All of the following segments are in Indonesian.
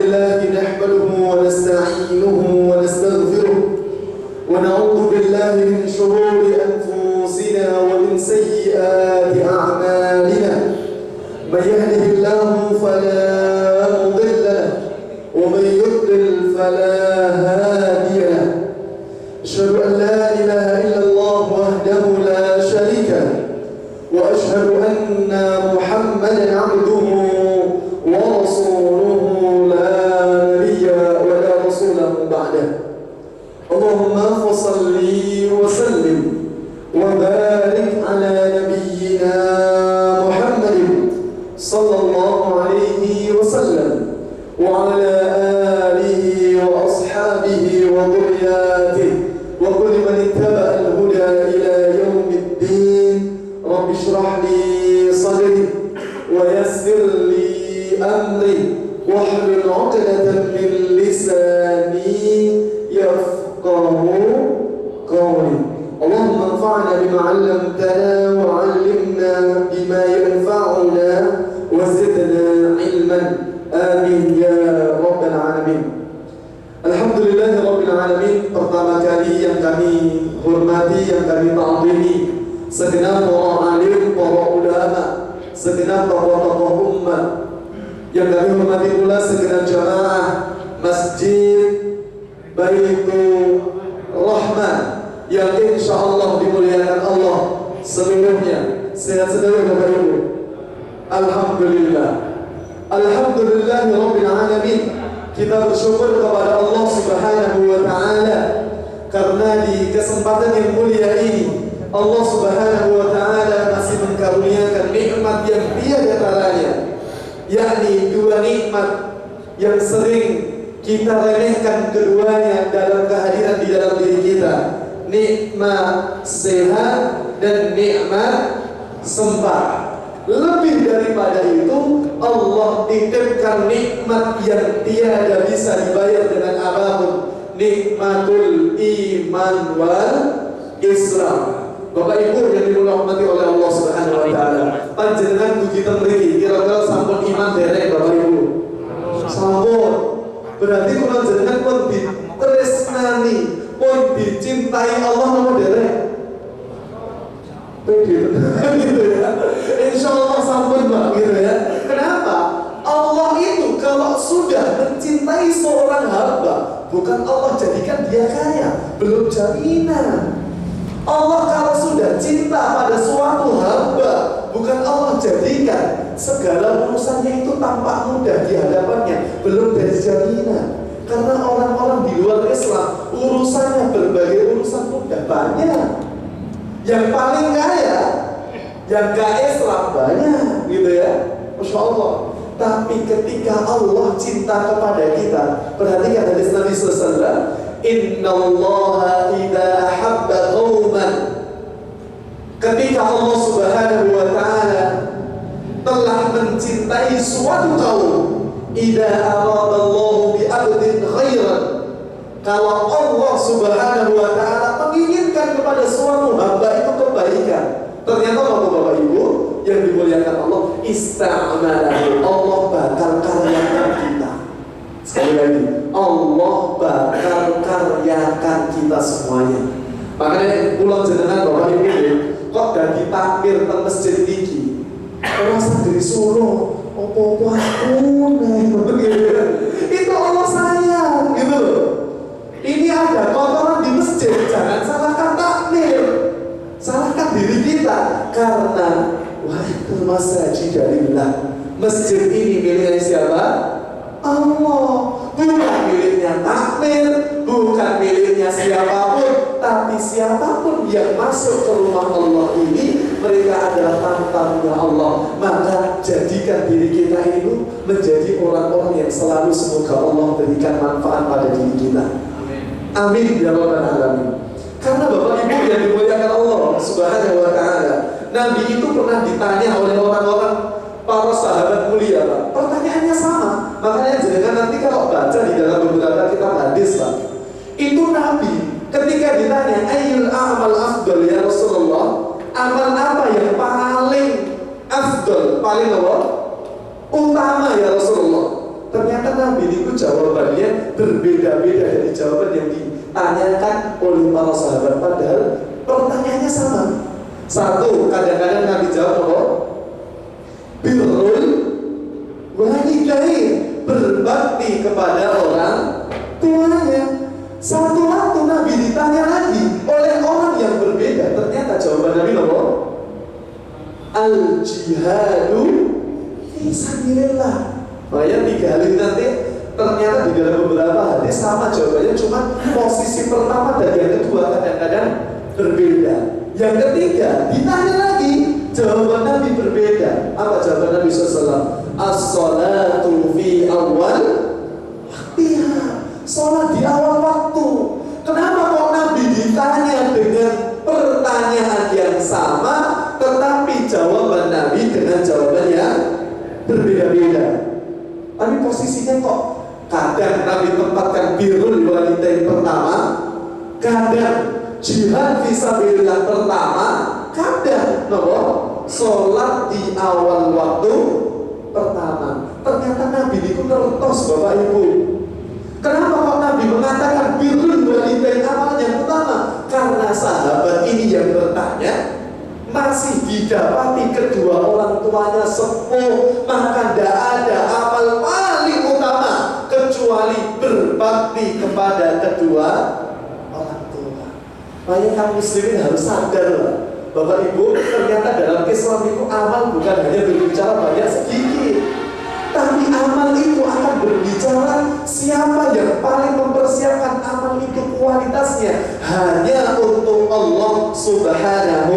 لله نحمده ونستعينه ونستغفره ونعوذ بالله من شرور أنفسنا ومن سيئات أعمالنا. من يهده الله فلا مضل له ومن يضلل فلا هادي له. أشهد أن لا إله إلا الله وحده لا شريك له وأشهد أن محمدا عبده ورسوله لا نبي ولا رسول بعده. اللهم فصل وسلم وبارك على نبينا محمد صلى الله عليه وسلم وعلى آله وأصحابه وذرياته وكل من اتبع الهدى إلى يوم الدين. رب اشرح لي صدري ويسر لي أمري واحلل عقدة من لساني يفقه قولي. اللهم انفعنا بما علمتنا وعلمنا بما ينفعنا وزدنا علما. آمين يا رب العالمين. Alhamdulillah Rabbil Alamin. Pertama kali yang kami hormati, yang kami ta'zimi segenap para alim, para ulama, segenap tokoh-tokoh ummah, yang kami hormati pula segenap jamaah Masjid Baitur Rahman yang insyaallah dimuliakan Allah seluruhnya. Sehat saudara Bapak Ibu. Alhamdulillah. Alhamdulillah Rabbil Alamin. Kita bersyukur kepada Allah Subhanahu wa Ta'ala karena di kesempatan yang mulia ini Allah Subhanahu wa Ta'ala masih mengkaruniakan nikmat yang tiada taranya, yakni dua nikmat yang sering kita remehkan keduanya dalam kehadiran di dalam diri kita, nikmat sehat dan nikmat sempat. Lebih daripada itu, Allah titipkan nikmat yang tiada bisa dibayar dengan apapun, nikmatul iman wal Islam. Bapak Ibu yang dirahmati oleh Allah Subhanahu wa Ta'ala, panjenengan puji temriki kira-kira sampun iman derek Bapak Ibu? Sampun. Berarti panjenengan pun ditresnani, pun dicintai Allah nomor derek. Gitu ya. Insya Allah sampun Mbak, gitu ya. Kenapa? Allah itu kalau sudah mencintai seorang hamba, bukan Allah jadikan dia kaya, belum jaminan. Allah kalau sudah cinta pada suatu hamba, bukan Allah jadikan segala urusannya itu tampak mudah di hadapannya, belum dari jaminan. Karena orang-orang di luar Islam urusannya berbagai urusan mudah banyak. Yang paling kaya, yang gak Islam banyak, gitu ya. Masya Allah. Tapi ketika Allah cinta kepada kita, perhatikan hadis Nabi SAW, Inna Allah idha ahabba qawman. Ketika Allah Subhanahu wa Ta'ala telah mencintai suatu kaum, idha aradallahu bi'abdin khairan. Kalau Allah Subhanahu wa Ta'ala menginginkan kepada suatu hamba itu kebaikan, ternyata Bapak Ibu yang dimuliakan Allah, ista'malahu, Allah bakal karyakan kita. Sekali lagi, Allah bakal karyakan kita semuanya. Makanya pulang jenengan Bapak Ibu, kok dadi takbir teng masjid iki, rasa dari Solo, opo-opo aku itu Allah sayang, gitu. Ini ada kotoran di masjid, jangan salahkan takmir, salahkan diri kita. Karena wahidul masajid lillah, masjid ini miliknya siapa? Allah, bukan miliknya takmir, bukan miliknya siapapun. Tapi siapapun yang masuk ke rumah Allah ini, mereka adalah tamu-tamunya Allah. Maka jadikan diri kita ini menjadi orang-orang yang selalu semoga Allah berikan manfaat pada diri kita. Amin ya rabbal alamin. Karena Bapak Ibu yang dimuliakan Allah Subhanahu wa Ta'ala, Nabi itu pernah ditanya oleh orang-orang, para sahabat mulia, Pak. Pertanyaannya sama. Makanya jangan nanti kalau baca di dalam beberapa kitab hadis, Pak, itu Nabi ketika ditanya ayyul a'mal afdal ya Rasulullah, amal apa yang paling afdal, paling apa? Utama ya Rasulullah. Ternyata Nabi itu jawabannya berbeda-beda dari jawaban yang ditanyakan oleh para sahabat. Padahal pertanyaannya sama. Satu, kadang-kadang Nabi jawab apa? Birrul walidain, berbakti kepada orang tuanya. Satu waktu Nabi ditanya lagi oleh orang yang berbeda, ternyata jawaban Nabi apa? Al-jihadu fisabilillah. Makanya 3 hal ini nanti ternyata di dalam beberapa hadis sama jawabannya, cuma posisi pertama dan yang kedua kadang-kadang berbeda. Yang ketiga ditanya lagi, jawaban Nabi berbeda. Apa jawaban Nabi SAW? As-salatu fi awal waktiha, sholat di awal waktu. Kenapa kok Nabi ditanya dengan pertanyaan yang sama, tetapi jawaban Nabi dengan jawaban yang berbeda-beda? Tapi posisinya kok kadang Nabi tempatkan birrul walidain pertama, kadang jihad fisabilillah pertama, kadang sholat di awal waktu pertama. Ternyata Nabi itu tertos, Bapak Ibu. Kenapa kok Nabi mengatakan birrul walidain amalan yang pertama? Karena sahabat ini yang bertanya masih didapati kedua orang tuanya sepuh, maka tidak ada amal paling utama kecuali berbakti kepada kedua orang tua. Makanya kaum muslimin harus sadar lah, Bapak Ibu, ternyata dalam Islam itu amal bukan hanya berbicara banyak sedikit, tapi amal itu akan berbicara siapa yang paling mempersiapkan amal itu kualitasnya hanya untuk Allah Subhanahu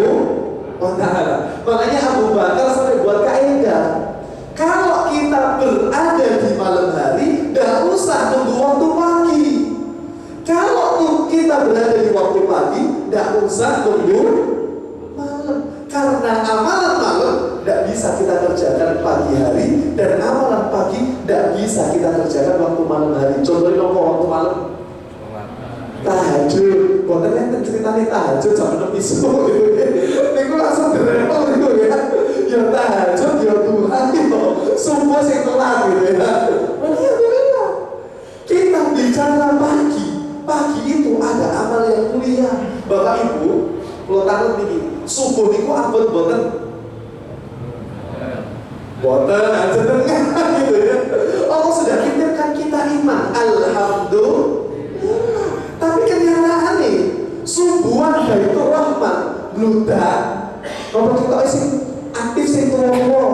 wa ta'ala. Makanya Abu Bakar sampai buat kaidah, kalau kita berada di malam hari, tidak usah tunggu waktu pagi. Kalau kita berada di waktu pagi, tidak usah tunggu malam. Karena amalan malam tidak bisa kita kerjakan pagi hari, dan amalan pagi tidak bisa kita kerjakan waktu malam hari. Contohnya waktu malam tahajud, buatnya ceritanya tahajud jam 6 subuh gitu ya. Itu langsung direpel gitu ya. Ya tahajud, ya Tuhan gitu. Subuh sing telat gitu ya. Alhamdulillah. Kita bicara pagi. Pagi itu ada amal yang mulia. Bapak Ibu, kalau takut nih, subuh itu abot boten. Boten aja tengah gitu ya. Allah sudah kirimkan kita iman. Alhamdulillah. Tapi kenyataan nih, subuhan Baitur Rahman bludak. Kalau kita sing aktif sing tuwa.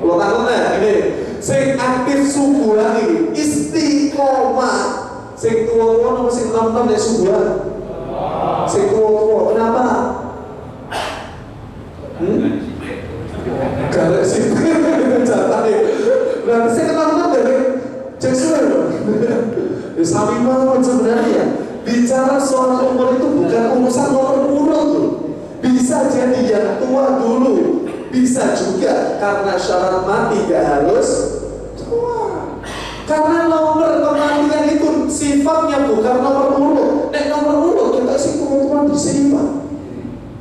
Kalau takutnya ini, sing aktif subuhan ini istiqomah. Sing tuwa nomor sing nom-nom dari subuhan. Sing tuwa kenapa? Karena sih jatah nih. Berarti saya nom-nom dari Jackson. Sami banget sebenarnya. Bicara soal umur itu bukan urusan nomor urut tuh. Bisa jadi yang tua dulu, bisa juga karena syarat mati gak harus tua. Karena nomor kematian itu sifatnya bukan nomor urut. Nek nomor urut kita sih tua-tua disimpan.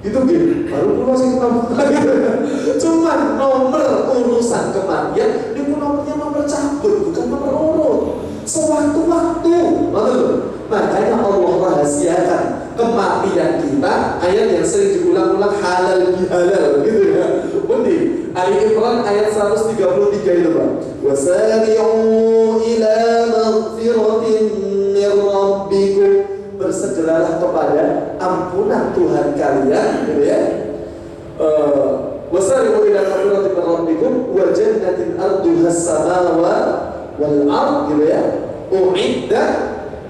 Itu gitu. Baru pulau sih cuman nomor urusan kematian itu nomornya nomor cabut, bukan nomor urut. Sewaktu-waktu, makanya Allah rahasiakan kematian kita. Ayat yang sering diulang-ulang halal bihalal gitu ya. Undi Ali Imran ayat 133 itu Pak. Wasari'u ila maghfiratin min rabbikum, bersegeralah kepada ampunan Tuhan kalian gitu ya. Wasari'u ila maghfiratin min rabbikum wa jannatin arduha as-samawati wal ard gitu ya, uiddat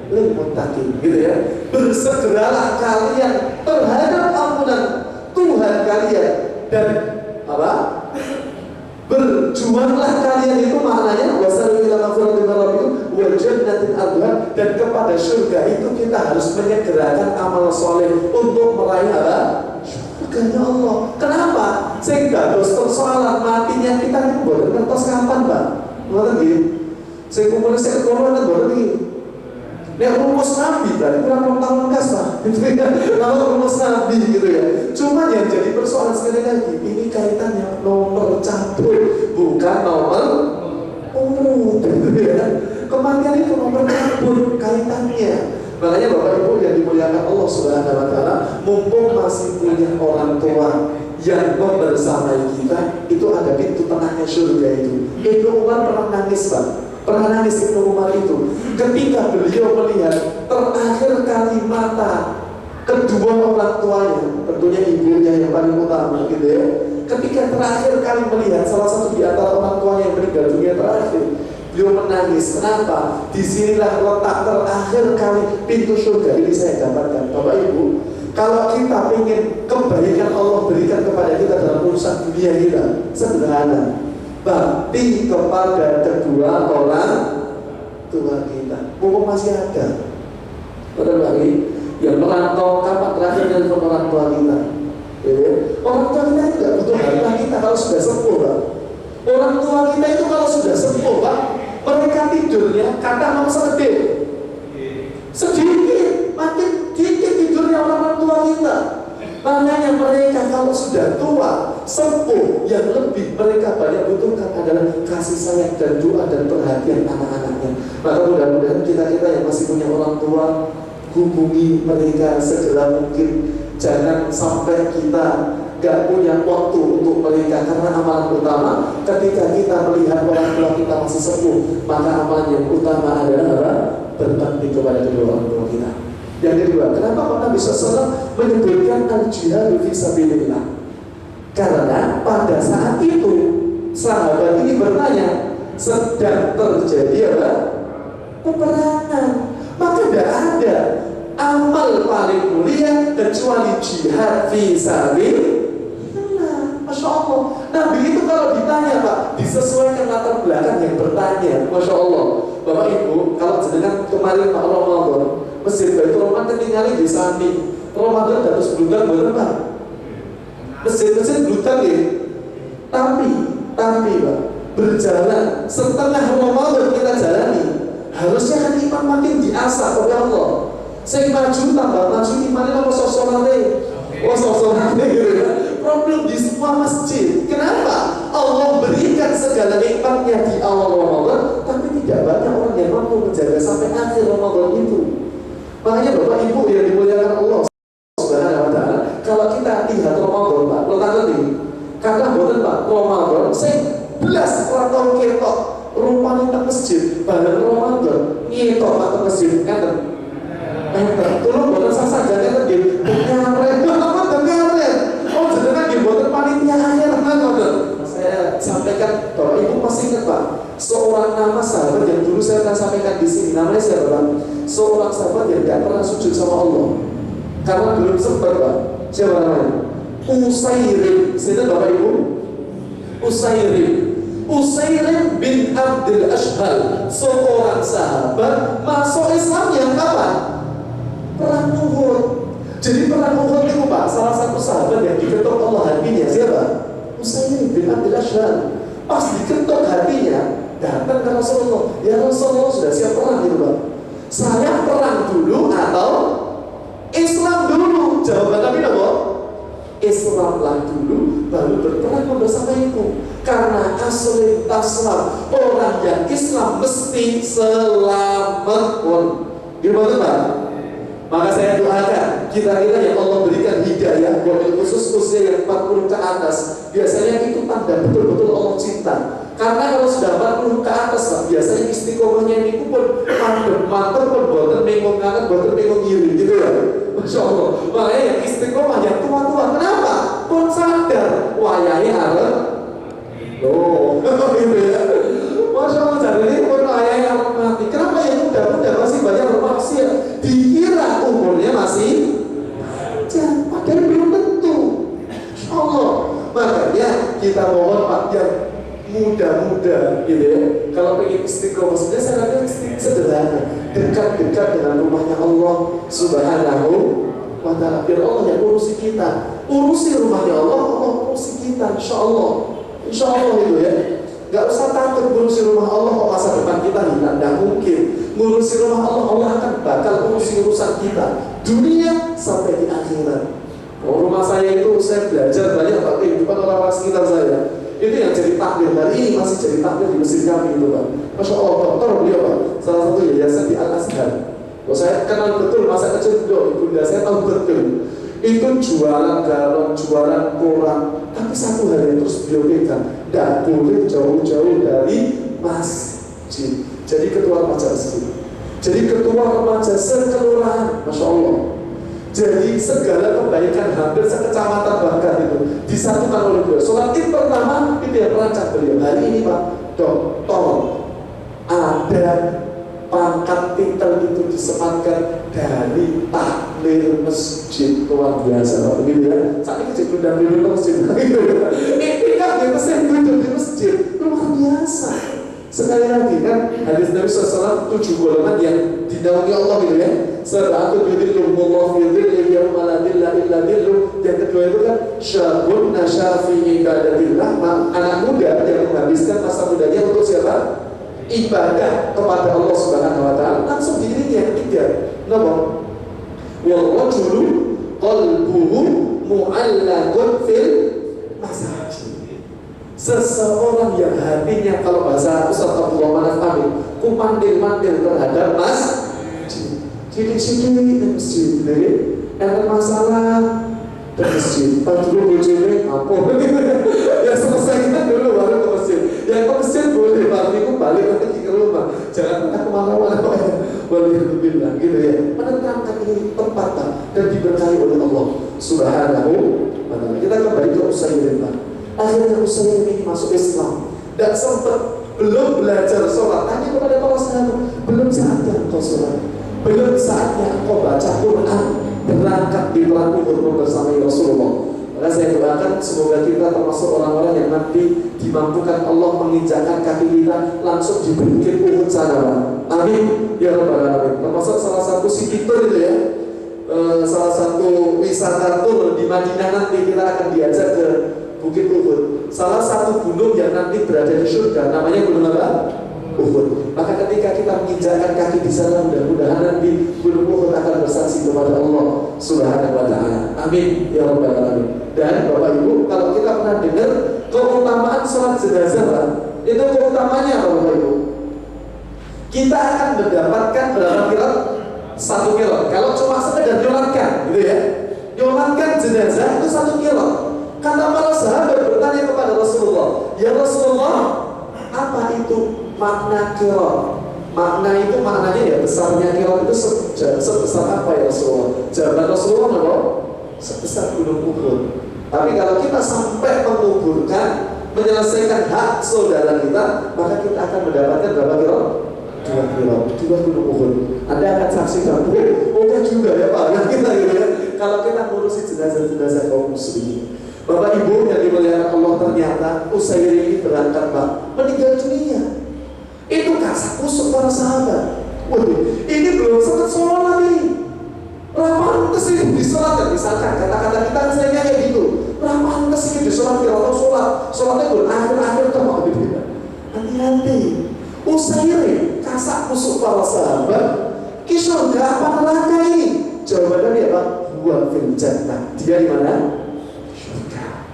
lil muttaqin gitu ya. Bersegeralah kalian terhadap ampunan Tuhan kalian, dan apa? Berjuanglah kalian itu maknanya wasalu ila maghfiratin min rabbikum wa jannatin arduha, dan kepada surga itu kita harus menyegerakan amal soleh untuk meraih apa? Surganya Allah. Kenapa? Sehingga persoalan matinya kita ini boleh ngertos kapan Pak? Ngerti gitu? Saya kumpulin saya ketemu kan baru nih. Nek rumus Nabi berarti kurang tahun kas Pak. Kalau rumus Nabi gitu ya. Cuma yang jadi persoalan sekali lagi, ini kaitannya nomor cabut, bukan nomor urut gitu ya. Kematian itu nomor kabur kaitannya. Makanya Bapak Ibu yang dimuliakan Allah Subhanahu wa taala, mumpung masih punya orang tua yang membersamai kita, itu ada pintu tengahnya surga itu. Ibnu Umar pernah nangis, Pak. Pernah nangis Ibnu Umar itu ketika beliau melihat terakhir kali mata kedua orang tuanya, tentunya ibunya yang paling utama gitu ya. Ketika terakhir kali melihat salah satu di antara orang tuanya yang meninggal dunia terakhir, beliau menangis. Kenapa? Disinilah letak terakhir kali pintu surga ini saya dapatkan. Bapak Ibu, kalau kita ingin kebaikan Allah berikan kepada kita dalam urusan dunia kita, sederhana, bakti kepada kedua orang tua kita. Mumpung masih ada. Betul lagi, yang merantau kapan terakhir dari orang tua kita? Orang tua kita itu tidak butuh harta kita kalau sudah sepuh, Pak. Orang tua kita itu kalau sudah sepuh, Pak, mereka tidurnya kata mau sedikit, makin dikit tidurnya orang tua kita. Makanya mereka kalau sudah tua, sepuh, yang lebih mereka banyak butuhkan adalah kasih sayang dan doa dan perhatian anak-anaknya. Maka mudah-mudahan kita-kita yang masih punya orang tua, hubungi mereka segera mungkin. Jangan sampai kita gak punya waktu untuk mereka, karena amalan utama ketika kita melihat orang tua kita masih sepuh, maka amalan yang utama adalah berbakti kepada kedua orang tua kita. Yang kedua, kenapa Nabi SAW menyebutkan al-jihad fi sabilillah? Karena pada saat itu sahabat ini bertanya, sedang terjadi apa? Peperangan. Maka tidak ada amal paling mulia kecuali jihad fi sabilillah. Masya Allah. Nabi itu kalau ditanya, Pak, disesuaikan latar belakang yang bertanya. Masya Allah. Bapak Ibu, kalau jenengan kemarin Pak Ramadan, Masjid Baitur Rahman ketinggalan di samping Ramadan terus bludang Pak. Masjid-masjid bludang ya. Tapi Pak, berjalan setengah Ramadan kita jalani, harusnya kan iman makin diasah oleh Allah. Saya maju tambah maju imannya apa sosokannya? Sosokannya gitu ya. Problem di semua masjid. Kenapa? Allah berikan segala nikmatnya di awal Ramadan, tapi tidak banyak orang yang mampu menjaga sampai akhir Ramadan itu. Makanya Bapak Ibu yang dimuliakan Allah Subhanahu wa taala, kalau kita lihat Ramadan, Pak, lo tak ngerti? Karena boten Pak, Ramadan saya belas orang tahu ketok rumahnya ke masjid, bareng Ramadan ngetok ke masjid, kan? Tolong boten sasa jangan lagi dengaret, apa dengaret? Oh jenengan di boten panitia akhir kan? Saya sampaikan, Bapak Ibu masih ingat Pak, seorang nama sahabat yang dulu saya akan sampaikan di sini, namanya siapa Pak? Seorang sahabat yang tidak pernah sujud sama Allah karena belum sempat Pak. Siapa namanya? Usairim. Sini Bapak Ibu, Usairim bin Abdul Ashhal, seorang sahabat masuk Islam yang kapan? Perang Uhud. Jadi perang Uhud itu Pak, salah satu sahabat yang diketuk Allah hatinya siapa? Usairim bin Abdul Ashhal. Pas diketuk hatinya, datang ke Rasulullah. Ya Rasulullah, sudah siap perang gitu Pak. Saya perang dulu atau Islam dulu? Jawaban Nabi apa? Islamlah dulu, baru berperang bersamaku. Karena asli taslam, orang yang Islam mesti selamat pun. Gimana Pak? Maka saya doakan kita-kita yang Allah berikan hidayah, wabil khusus usia yang 40 ke atas, biasanya itu tanda betul-betul Allah cinta. Karena kalau sudah 40 ke atas, Pak, biasanya istiqomahnya ini pun mantep pun boten mengong kangen, boten mengong iri gitu ya. Masya Allah. Makanya yang istiqomah yang tua-tua, kenapa? Pun sadar wayahnya arep. Oh, gitu ya. Masya Allah, jadi ini pun wayahnya arep mati. Kenapa yang muda-muda masih banyak bermaksiat? Dikira umurnya masih panjang, padahal belum tentu. Masya Allah. Makanya kita mohon Pak yang muda-muda gitu ya, kalau pengen istiqomah sebenarnya saya rasa sederhana, dekat-dekat dengan rumahnya Allah Subhanahu wa ta'ala. Biar Allah yang urusi kita, urusi rumahnya Allah, Allah urusi kita, insya Allah itu ya. Gak usah takut ngurusi rumah Allah, kok masa depan kita hilang, gak mungkin. Ngurusi rumah Allah, Allah akan bakal urusi urusan kita dunia sampai di akhirat. Rumah saya itu saya belajar banyak Pak kehidupan orang-orang sekitar saya. Itu yang jadi takbir hari ini, masih jadi takbir di masjid kami itu Pak. Masya Allah, dokter beliau Pak, salah satu yayasan di Al-Azhar. Saya kenal betul masa kecil beliau, ibunda saya tahu betul. Itu jualan galon, jualan koran. Tapi satu hal yang terus beliau pegang, tidak boleh jauh-jauh dari masjid. Jadi ketua remaja masjid, jadi ketua remaja sekelurahan, Masya Allah. Jadi segala kebaikan hampir sekecamatan bahkan itu disatukan oleh beliau. Sholat Id pertama itu yang merancang beliau. Hari ini Pak, Dok, tolong ada pangkat titel itu disematkan dari takmir masjid, luar biasa Pak, begitu ya. Saat ini jadi undang dulu ke masjid, gitu ya. Ini kan di masjid, duduk di masjid, luar biasa. Sekali lagi kan hadis Nabi SAW 7 golongan yang dinaungi Allah gitu ya. Sab'atun yudhilluhumullahu fi dhillihi yawma la dhilla illa dhilluh. Yang kedua itu kan syabun nasya fi ibadatillah, anak muda yang menghabiskan masa mudanya untuk siapa? Ibadah kepada Allah Subhanahu wa taala. Langsung diri yang ketiga. Napa? Wal rajulu qalbuhu mu'allaqun fil masajid. Seseorang yang hatinya, kalau bahasa Ustaz Abdullah Manaf Amin, kumandil-mandil terhadap masjid. Sidik-sidik di masjid, ada masalah di masjid. Pas dulu bojone apa? Ya selesaikan dulu baru ke masjid. Yang ke masjid boleh, balik lagi ke rumah. Jangan pernah kemana-mana. Walhamdulillah, gitu ya. Menenangkan ini tempat dan diberkahi oleh Allah Subhanahu wa taala. Kita kembali ke Usairin Pak. Akhirnya Usairin ini masuk Islam dan sempat belum belajar sholat. Tanya kepada para sahabat, belum saatnya engkau sholat, belum saatnya engkau baca Quran, berangkat di perang Uhud bersama Rasulullah. Maka saya doakan semoga kita termasuk orang-orang yang nanti dimampukan Allah menginjakkan kaki kita langsung di bukit Uhud sana Pak. Amin ya rabbal alamin. Termasuk salah satu sikitur itu ya, salah satu wisata tur di Madinah nanti kita akan diajak ke Bukit Uhud, salah satu gunung yang nanti berada di surga, namanya gunung apa? Uhud. Maka ketika kita menginjakkan kaki di sana, mudah-mudahan nanti gunung Uhud akan bersaksi kepada Allah Subhanahu wa taala. Amin ya rabbal alamin. Dan Bapak Ibu, kalau kita pernah dengar keutamaan sholat jenazah Pak, itu keutamanya apa Bapak Ibu? Kita akan mendapatkan berapa kilo? 1 kilo. Kalau cuma sekedar nyolatkan, gitu ya, nyolatkan jenazah itu 1 kilo. Kata para sahabat bertanya kepada Rasulullah, ya Rasulullah, apa itu makna kilo? Makna itu maknanya ya besarnya kilo itu sebesar apa ya Rasulullah? Jawaban Rasulullah apa? Sebesar gunung Uhud. Tapi kalau kita sampai menguburkan, menyelesaikan hak saudara kita, maka kita akan mendapatkan berapa kilo? 2 kilo, 2 gunung Uhud. Anda akan saksikan, oke juga ya Pak, nah kita gitu ya. Kalau kita ngurusi jenazah-jenazah kaum muslimin, Bapak Ibu yang dimuliakan Allah, ternyata Usairin ini berangkat Pak, meninggal dunia. Itu kasak kusuk para sahabat. Waduh, ini belum sempat sholat ini. Pantes ini disolatkan, misalkan kata-kata kita misalnya kayak gitu. Pantes ini disolatkan atau sholatnya belum akhir-akhir termak gitu. Hati-hati. Usairin kasak kusuk para sahabat. Kisah surga apa neraka ini? Jawabannya dia Pak, huwa fil jannah. Dia di mana?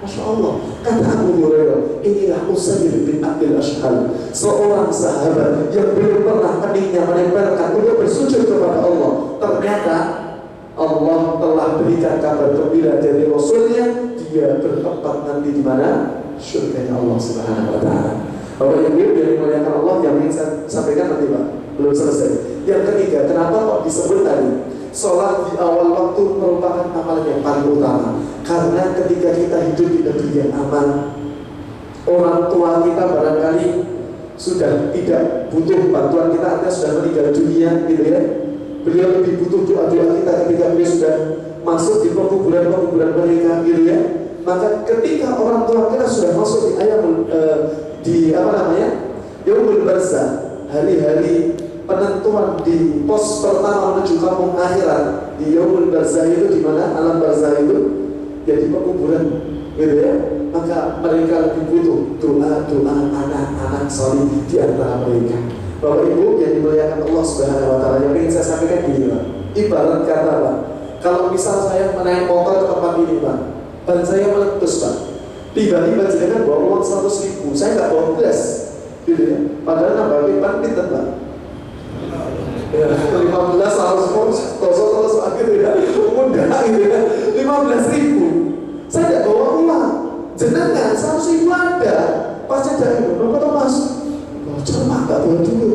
Masya Allah, kata Abu Hurairah, inilah Usair bin Abdul Ashhal, seorang sahabat yang belum pernah keningnya menempelkan untuk bersujud kepada Allah. Ternyata Allah telah berikan kabar gembira dari Rasulnya, dia bertempat nanti di mana? Surganya Allah Subhanahu wa taala. Bapak Ibu yang dimuliakan Allah, yang ingin saya sampaikan nanti Pak, belum selesai. Yang ketiga, kenapa kok disebut tadi sholat di awal waktu merupakan amalan yang paling utama? Karena ketika kita hidup di negeri yang aman, orang tua kita barangkali sudah tidak butuh bantuan kita, artinya sudah meninggal dunia, gitu ya. Beliau lebih butuh doa-doa kita ketika beliau sudah masuk di pekuburan-pekuburan mereka, gitu ya. Maka ketika orang tua kita sudah masuk di Yaumul Barzah, hari-hari penentuan di pos pertama menuju kampung akhirat, di Yaumul Barzah itu di mana? Alam Barzah itu jadi pekuburan, gitu ya. Maka mereka lebih butuh doa-doa anak-anak salih di antara mereka. Bapak Ibu yang dimuliakan Allah Subhanahu wa taala, yang ingin saya sampaikan gini Pak. Ibarat kata Pak, kalau misal saya menaik motor ke tempat ini Pak, ban saya meletus Pak. Tiba-tiba jenengan bawa uang 100.000, saya nggak bawa belas, gitu ya. Padahal nambah pipan pinter Pak. Ya, 15 harus terus akhir ya, mudah gitu ya. 15.000, saya nggak bawa uang. Jenengan 100.000 ada, pas saya dari berapa tuh Mas? Cuma nggak bawa dulu.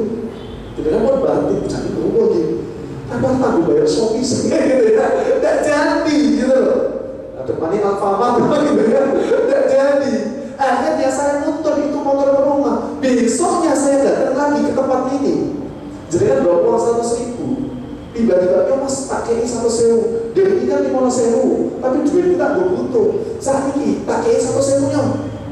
Jenengan mau bantu cari uang gitu. Apa tanggung bayar Shopee gitu ya? Nggak jadi gitu loh. Depannya Alfamart gitu ya, nggak jadi. Akhirnya saya nuntut itu motor ke rumah. Besoknya saya datang lagi ke tempat ini. Jadi kan bawa uang 100.000. Tiba-tiba, ya Mas pakai 100.000. Dari ini kan 15.000, tapi duit kita gak butuh. Saat ini pakai 100.000 nya.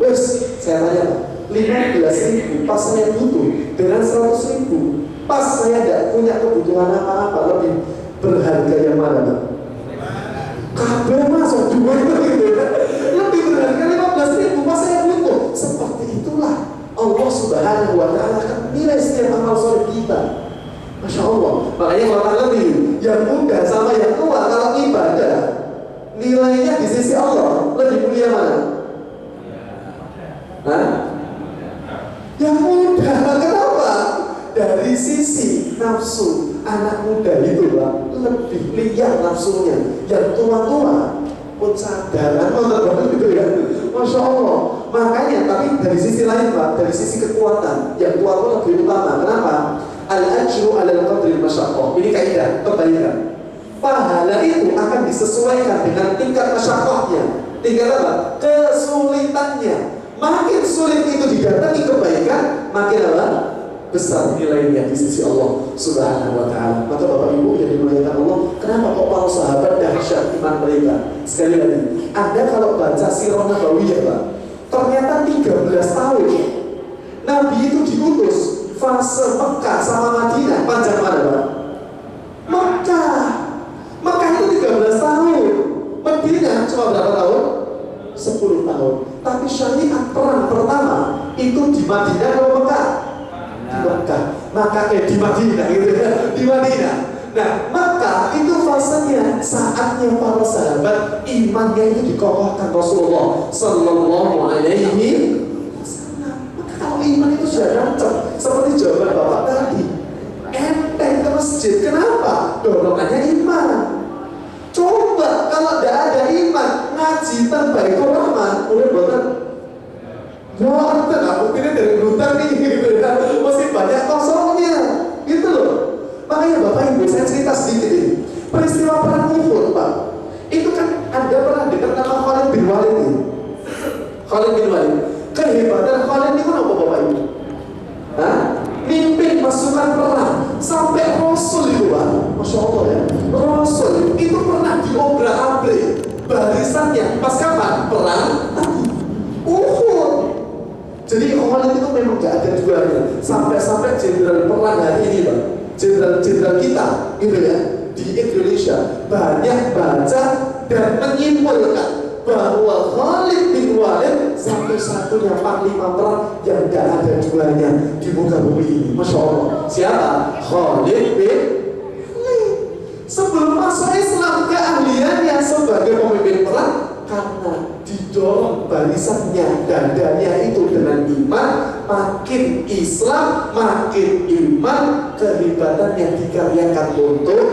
Wes, saya tanya Pak, 15.000 pas saya butuh dengan 100.000. Pas saya tidak punya kebutuhan apa-apa lebih berharga yang mana Pak? Kabel masuk dua itu gitu ya. Lebih berharga 15.000 pas saya butuh. Seperti itulah Allah Subhanahu wa Ta'ala akan nilai setiap amal soleh kita. Masya Allah. Makanya kalau lebih yang muda sama yang tua kalau ibadah nilainya di sisi Allah lebih mulia mana? Hah? Yang muda. Kenapa? Dari sisi nafsu anak muda itu Pak lebih liar nafsunya. Yang tua-tua pun sadar kan gitu ya. Masya Allah. Makanya tapi dari sisi lain Pak, dari sisi kekuatan yang tua-tua lebih utama. Kenapa? Al-ajru ala al-qadri al-masyaqqah. Ini kaidah kebaikan. Pahala itu akan disesuaikan dengan tingkat masyaqqahnya. Tingkat apa? Kesulitannya. Makin sulit itu didatangi kebaikan, makin apa? Besar nilainya di sisi Allah Subhanahu wa Ta'ala. Maka Bapak Ibu yang dimuliakan Allah, kenapa kok para sahabat dahsyat iman mereka? Sekali lagi, Anda kalau baca Sirah Nabawiyah Pak, ternyata 13 tahun Nabi itu diutus fase Mekah sama Madinah. Panjang mana Pak? Mekah itu 13 tahun. Madinah cuma berapa tahun? 10 tahun. Tapi syariat perang pertama itu di Madinah atau Mekah? Di Mekah. Maka di Madinah gitu ya. Di Madinah. Nah, Mekah itu fasenya saatnya para sahabat imannya itu dikokohkan Rasulullah Sallallahu Alaihi Wasallam. Maka kalau iman itu sudah rancang seperti jawaban Bapak tadi, enteng ke masjid. Kenapa? Dorongannya iman. Coba kalau tidak ada iman, ngaji Baitur Rahman, boleh buatan. Wah, aku ini dari hutan nih, gitu ya. Masih banyak kosongnya, gitu loh. Makanya Bapak Ibu, saya cerita sedikit ini. Peristiwa perang Uhud, Pak. Itu kan Anda pernah dengar nama Khalid bin Walid ini. Khalid bin Walid. Kehebatan Khalid ini kan apa Bapak Ibu? Hah? Mimpin pasukan perang sampai Rasul itu Pak. Masya Allah ya. Rasul itu pernah diobrak-abrik barisannya pas kapan? Perang Uhud. Jadi Khalid itu memang gak ada duanya. Sampai-sampai jenderal perang hari ini Pak, jenderal kita gitu ya di Indonesia banyak baca dan menyimpulkan bahwa Khalid bin Walid satu-satunya panglima perang yang gak ada duanya di muka bumi ini. Masya Allah. Siapa? Khalid bin Walid. Sebelum masuk Islam, keahliannya sebagai pemimpin perang karena didorong barisannya, dadanya itu dengan iman. Makin Islam, makin iman, kehebatan yang dikaryakan untuk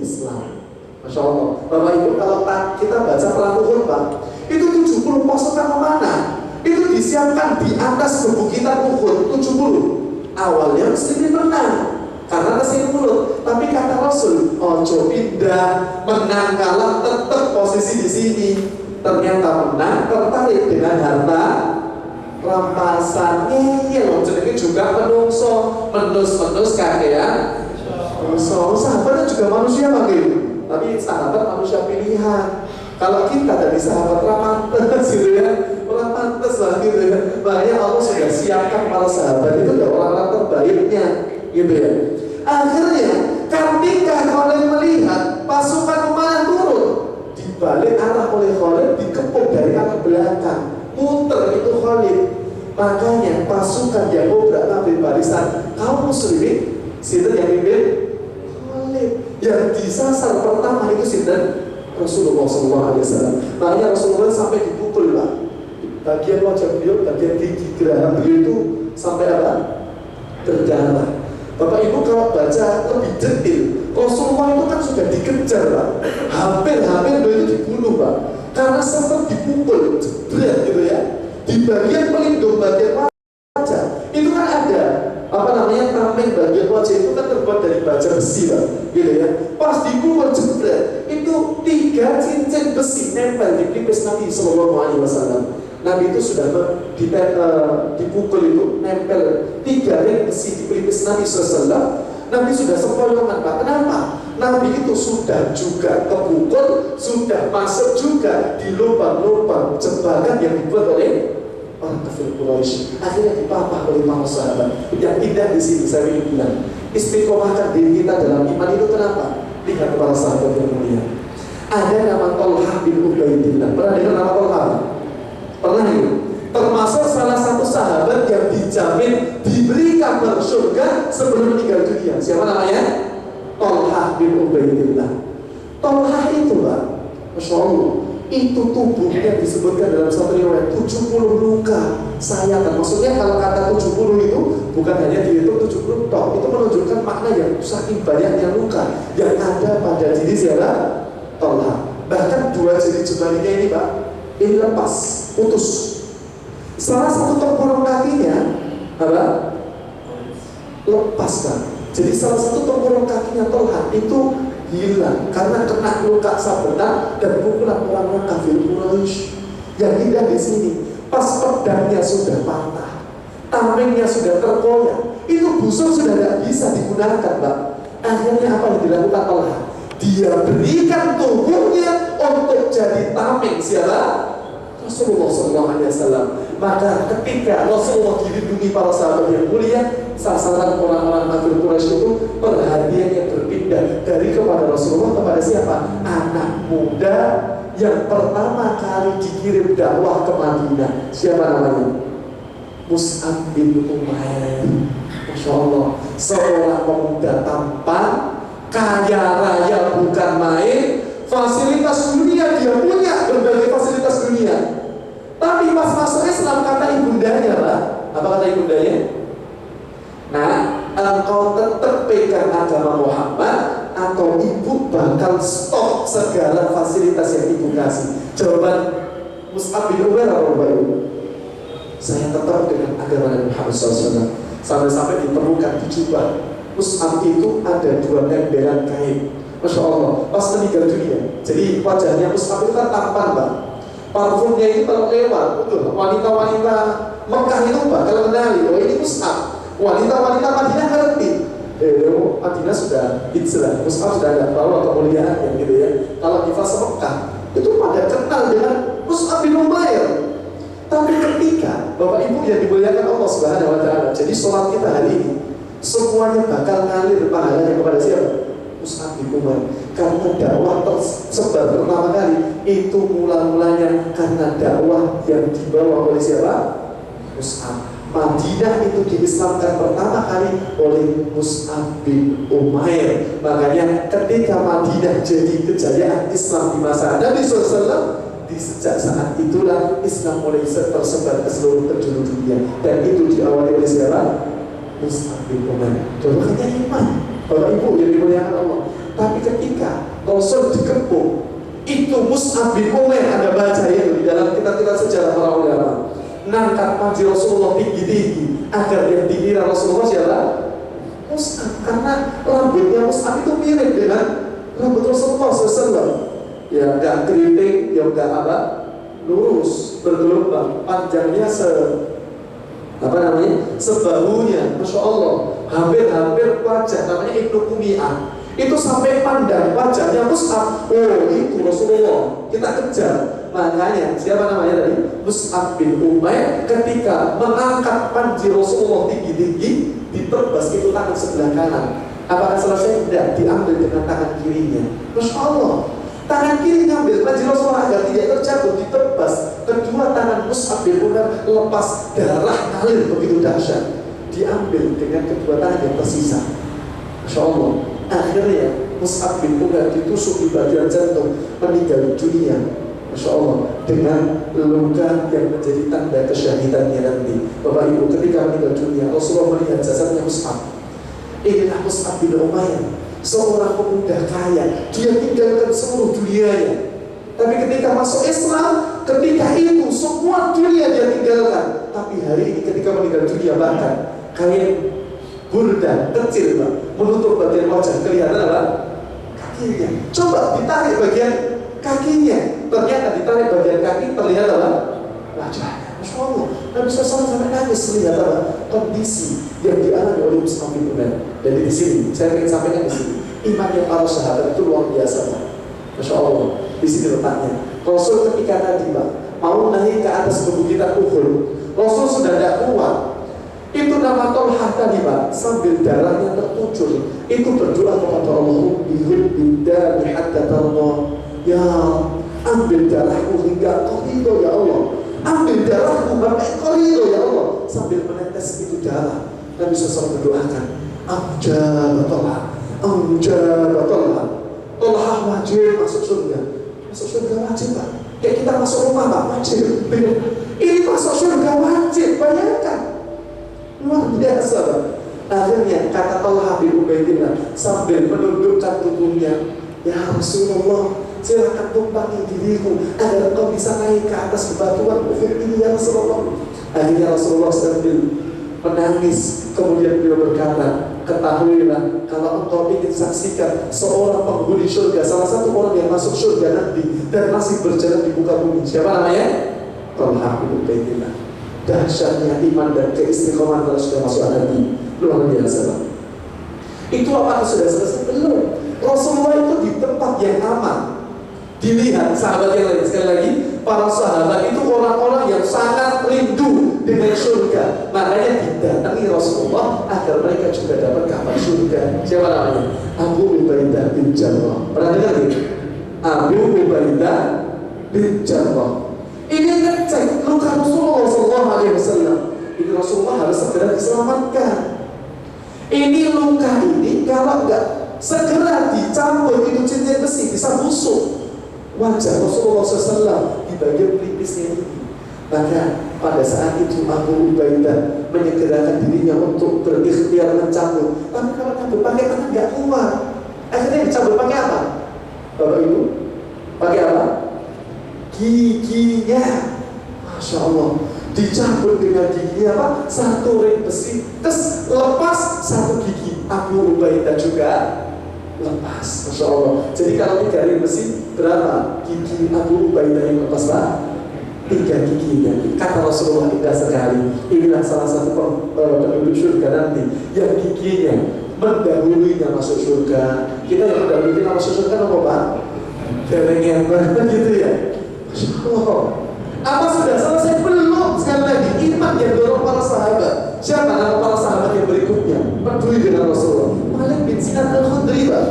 Islam. Masya Allah. Bapak Ibu, kalau kita baca perang Uhud Pak, itu 70 pasukan memanah itu disiapkan di atas perbukitan Uhud. 70 awalnya muslimin menang karena nasi mulut, tapi kata Rasul, ojo pindah, menang kalah tetap posisi di sini. Ternyata menang, tertarik dengan harta rampasan. Iya, jadi juga menus kakean. Sahabatnya juga manusia makin, tapi sahabat manusia pilihan. Kalau kita dari sahabat ramantes gitu ya, orang pantes lah gitu ya. Makanya Allah sudah siapkan para sahabat itu adalah orang-orang terbaiknya gitu ya. Akhirnya ketika Khalid melihat pasukan memanah turun, dibalik arah oleh Khalid, dikepung dari arah belakang, muter itu Khalid. Makanya pasukan yang obrak-abrik barisan kaum muslimin, sinten yang pimpin? Khalid. Yang disasar pertama itu sinten? Rasulullah SAW. Makanya Rasulullah sampai dipukul Pak. bagian wajah beliau, bagian gigi geraham beliau itu sampai apa? Berdarah. Bapak Ibu kalau baca lebih detail, Rasulullah itu kan sudah dikejar Pak, hampir beliau itu dibunuh Pak, karena sempat dipukul, jebret gitu ya. Di bagian pelindung bagian wajah itu kan ada apa namanya, tameng bagian wajah itu kan terbuat dari baja besi Pak, gitu ya. Pas dipukul jebret, itu 3 cincin besi nempel di pelipis Nabi Sallallahu Alaihi Wasallam. Nabi itu sudah dipukul itu nempel 3 ring besi di pelipis Nabi SAW. Nabi sudah sempoyongan Pak. Kenapa? Nabi itu sudah juga kepukul, sudah masuk juga di lubang-lubang jebakan yang dibuat oleh orang kafir Quraisy. Akhirnya dipapah oleh para sahabat. Yang indah di sini saya ingin bilang, istiqomahkan diri kita dalam iman itu kenapa? Lihat para sahabat yang mulia. Ada nama Thalhah bin Ubaidillah. Pernah dengar nama Thalhah? Pernah itu? Termasuk salah satu sahabat yang dijamin diberi kabar surga sebelum meninggal dunia. Siapa namanya? Thalhah bin Ubaidillah. Thalhah itu Pak, Masya Allah, itu tubuhnya disebutkan dalam satu riwayat 70 luka sayatan. Maksudnya kalau kata 70 itu bukan hanya dihitung 70 toh, itu menunjukkan makna yang saking banyaknya luka yang ada pada diri siapa? Thalhah. Bahkan 2 jari jemarinya ini Pak, ini lepas, putus. Salah satu tempurung kakinya apa? Lepas Pak. Jadi salah satu tempurung kakinya Thalhah itu hilang karena kena luka sabetan dan pukulan orang-orang kafir Quraisy. Yang indah di sini, pas pedangnya sudah patah, tamengnya sudah terkoyak, itu busur sudah tidak bisa digunakan Pak. Akhirnya apa yang dilakukan Thalhah? Dia berikan tubuhnya untuk jadi tameng siapa? Rasulullah SAW. Maka ketika Rasulullah dilindungi para sahabat yang mulia, sasaran orang-orang kafir Quraisy itu perhatiannya berpindah dari kepada Rasulullah kepada siapa? Anak muda yang pertama kali dikirim dakwah ke Madinah. Siapa namanya? Mus'ab bin Umair. Masya Allah, seorang pemuda tampan, kaya raya bukan main, fasilitas dunia dia punya, berbagai fasilitas dunia. Tapi pas masuk Islam kata ibundanya Pak, apa kata ibundanya? Nah, engkau tetap pegang agama Muhammad atau ibu bakal stop segala fasilitas yang ibu kasih. Jawaban Mus'ab bin Umair apa Bapak Ibu? Saya tetap dengan agama Muhammad SAW. Sampai-sampai diperlukan di jubah Mus'ab itu ada 2 tembelan kain. Masya Allah, pas meninggal dunia. Jadi wajahnya Mus'ab itu kan tampan Pak. Parfumnya itu kalau lewat, betul, wanita-wanita Mekah itu Pak, kalau kenali, oh ini Mus'ab. Wanita-wanita Madinah ngerti, Madinah sudah hijrah, Mus'ab sudah ada bawa kemuliaannya gitu ya. Kalau di fase Mekah, itu pada kenal dengan Mus'ab bin Umair. Tapi ketika Bapak Ibu yang dimuliakan Allah Subhanahu Wa Taala, jadi sholat kita hari ini semuanya bakal ngalir pahalanya kepada siapa? Mus'ab bin Umair. Karena dakwah tersebar pertama kali itu mula-mulanya karena dakwah yang dibawa oleh siapa? Mus'ab. Madinah itu diislamkan pertama kali oleh Mus'ab bin Umair. Makanya ketika Madinah jadi kejayaan Islam di masa Nabi SAW, di sejak saat itulah Islam mulai tersebar ke seluruh penjuru dunia. Dan itu diawali oleh siapa? Mus'ab bin Umair. Contohnya iman Bapak Ibu yang dimuliakan Allah. Tapi ketika Rasul dikepung, itu Mus'ab bin Umair, Anda baca itu di dalam kitab-kitab sejarah para ulama, ngangkat panji Rasulullah tinggi-tinggi agar yang dikira Rasulullah siapa? Mus'ab. Karena rambutnya Mus'ab itu mirip dengan rambut Rasulullah SAW. Ya nggak keriting, ya nggak apa, lurus, bergelombang, panjangnya sebahunya, Masya Allah, hampir wajah, namanya Ibnu Kumiyah. Itu sampai pandang wajahnya Mus'ab, oh itu Rasulullah, kita kejar. Makanya siapa namanya tadi? Mus'ab bin Umair ketika mengangkat panji Rasulullah tinggi-tinggi, ditebas itu tangan sebelah kanan. Apakah selesai? Tidak, diambil dengan tangan kirinya. Masya Allah, tangan kiri ngambil panji Rasulullah agar tidak terjatuh, ditebas. Kedua tangan Mus'ab bin Umair lepas, darah ngalir begitu dahsyat. Diambil dengan kedua tangan yang tersisa. Masya Allah. Akhirnya Mus'ab bin Umair ditusuk di bagian jantung, meninggal dunia. Masya Allah, dengan luka yang menjadi tanda kesyahidannya nanti. Bapak Ibu, ketika meninggal dunia, Rasulullah melihat jasadnya Mus'ab. Inilah Mus'ab bin Umair, seorang pemuda kaya. Dia tinggalkan seluruh dunianya. Tapi ketika masuk Islam, ketika itu semua dunia dia tinggalkan. Tapi hari ini ketika meninggal dunia, bahkan kain burda kecil Pak, menutup bagian wajah, kelihatan apa? Kakinya. Coba ditarik bagian kakinya, ternyata ditarik bagian kaki terlihat apa? Wajahnya. Masya Allah, Nabi SAW sampai nangis melihat apa? Kondisi yang dialami oleh Mus'ab bin Umair. Dan di sini saya ingin sampaikan di sini, imannya para sahabat itu luar biasa Pak. Masya Allah, di sini letaknya. Rasul ketika tadi Pak mau naik ke atas perbukitan Uhud, Rasul sudah tidak kuat. Itu nama Tolhah tadi Pak, sambil darahnya tertucur, itu berdoa kepada Allah, bihud bidami hatta tarma. Ya, ambil darahku hingga kau ridho ya Allah. Ambil darahku sampai kau ridho ya Allah. Sambil menetes itu darah, Nabi SAW berdoakan, Amjad Tolhah, Amjad Tolhah. Tolhah wajib masuk surga. Masuk surga wajib Pak. Kayak kita masuk rumah Pak, wajib. Ini masuk surga wajib, bayangkan. Luar biasa Pak. Akhirnya kata Tolhah bin Ubaidillah sambil menundukkan tubuhnya, ya Rasulullah, silakan tumpangi diriku agar engkau bisa naik ke atas bebatuan Uhud ini ya Rasulullah. Akhirnya Rasulullah sambil menangis, kemudian beliau berkata, ketahuilah kalau engkau ingin saksikan seorang penghuni surga, salah satu orang yang masuk surga nanti dan masih berjalan di muka bumi, siapa namanya? Tolhah bin Ubaidillah. Dahsyatnya iman dan keistiqomahan kalau sudah masuk hati, luar biasa. Itu apakah sudah selesai? Belum. Rasulullah itu di tempat yang aman. Dilihat sahabat yang lain, sekali lagi, para sahabat itu orang-orang yang sangat rindu dengan surga. Makanya didatangi Rasulullah agar mereka juga dapat kabar surga. Siapa namanya? Abu Ubaidah bin Jarrah. Pernah dengar ini? Abu Ubaidah bin Jarrah. Ini ngecek luka Rasulullah SAW. Ini Rasulullah harus segera diselamatkan. Ini luka ini kalau enggak segera dicampur itu cincin besi bisa busuk wajah Rasulullah SAW di bagian pelipisnya ini. Maka pada saat itu Abu Ubaidah menyegerakan dirinya untuk berikhtiar mencabut. Tapi kalau cabut pakai tangan nggak kuat. Akhirnya dicabut pakai apa? Bapak Ibu, pakai apa? Giginya. Masya Allah, dicabut dengan giginya apa? Satu ring besi, terus lepas satu gigi. Abu Ubaidah juga lepas. Masya Allah. Jadi kalau 3 ring besi, berapa gigi Abu Ubaidah yang lepas Pak? 3 giginya. Kata Rasulullah indah sekali. Inilah salah satu penduduk surga nanti yang giginya mendahulunya masuk surga. Kita yang mendahului kita masuk surga apa Pak? Derengnya gitu ya. Masya Allah. Apa sudah selesai? Belum. Sekali lagi, iman yang dorong para sahabat. Siapa nama para sahabat yang berikutnya peduli dengan Rasulullah? Malik bin Sinan Al-Khudri Pak.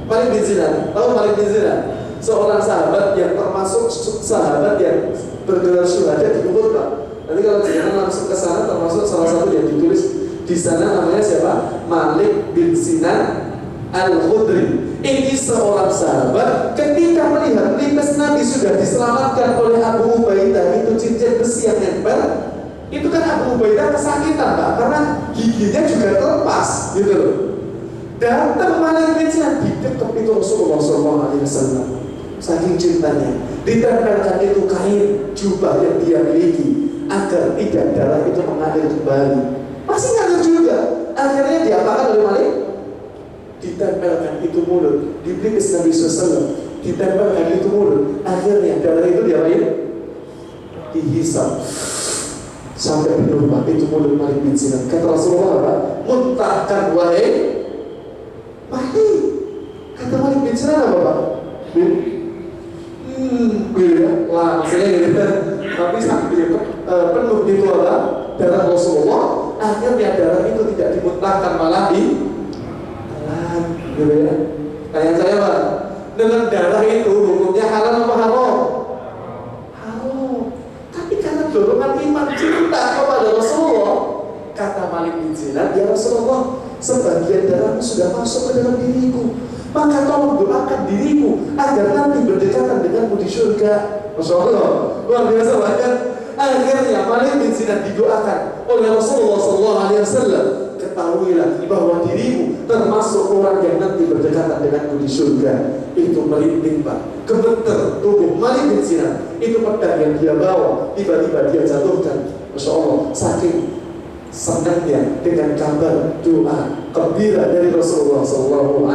Malik bin Sinan, tahu Malik bin Sinan? Seorang sahabat yang termasuk sahabat yang bergelar syuhada di Uhud Pak. Nanti kalau jangan langsung ke sana, termasuk salah satu yang ditulis di sana namanya siapa? Malik bin Sinan Al-Khudri. Ini seorang sahabat ketika melihat pelipis Nabi sudah diselamatkan oleh Abu Ubaidah, itu cincin besi yang nempel, itu kan Abu Ubaidah kesakitan Pak, karena giginya juga terlepas gitu loh. Datang Malik bin Sinan di dekat itu Rasulullah SAW. Saking cintanya, ditempelkan itu kain jubah yang dia miliki agar tidak darah itu mengalir kembali. Masih ngalir juga. Akhirnya diapakan oleh Malik? Ditempelkan itu mulut di pelipis Nabi SAW, ditempelkan itu mulut. Akhirnya darah itu diapain? Dihisap sampai penuh Pak itu mulut Malik bin Sinan. Kata Rasulullah apa? Muntahkan wahai Malik. Kata Malik bin Sinan apa Pak? Langsungnya gitu. Tapi sampai penuh itu apa? Darah Rasulullah. Akhirnya darah itu tidak dimuntahkan, malah gitu ya. Tanya saya Pak, dengan darah itu hukumnya halal apa haram? Haram. Tapi karena dorongan iman cinta kepada Rasulullah, kata Malik bin Sinan, ya Rasulullah, sebagian darahmu sudah masuk ke dalam diriku. maka tolong doakan dirimu agar nanti berdekatan denganmu di surga. Masya Allah, luar biasa banget. Akhirnya Malik bin Sinan didoakan oleh Rasulullah SAW. Ketahuilah bahwa dirimu termasuk orang yang nanti berdekatan denganku di surga. Itu merinding Pak, gemeter tubuh Malik bin Sinan. Itu pedang yang dia bawa, tiba-tiba dia jatuhkan. Masya Allah, saking senangnya dengan kabar doa gembira dari Rasulullah SAW.